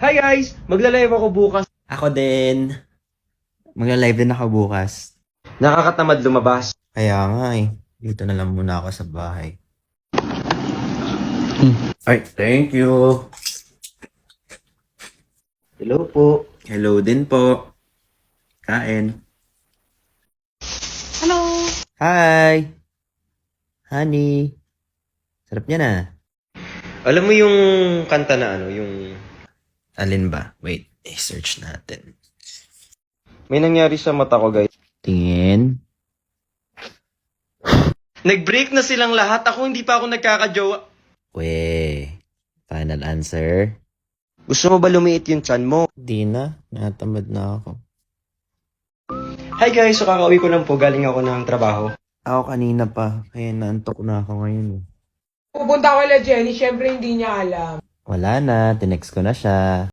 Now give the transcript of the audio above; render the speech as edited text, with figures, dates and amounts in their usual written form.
Hi guys! Magla-live ako bukas. Ako din. Magla-live din ako bukas. Nakakatamad lumabas. Kaya nga eh. Dito na lang muna ako sa bahay. Ay, thank you. Hello po. Hello din po. Kain. Hello! Hi! Honey. Sarap niya na. Alam mo yung kanta na yung Alin ba? Wait, i-search natin. may nangyari sa mata ko guys. Tingin. Nag-break na silang lahat. Ako hindi pa ako nagkakajowa. We. Final answer? Gusto mo ba lumiit yung chan mo? Di na. Natamad na ako. Hi guys! So kakauwi ko lang po. Galing ako ng trabaho. Ako kanina pa. Kaya naantok na ako ngayon eh. Pupunta ko kay Jenny, syempre hindi niya alam. Wala na. Tinext ko na siya.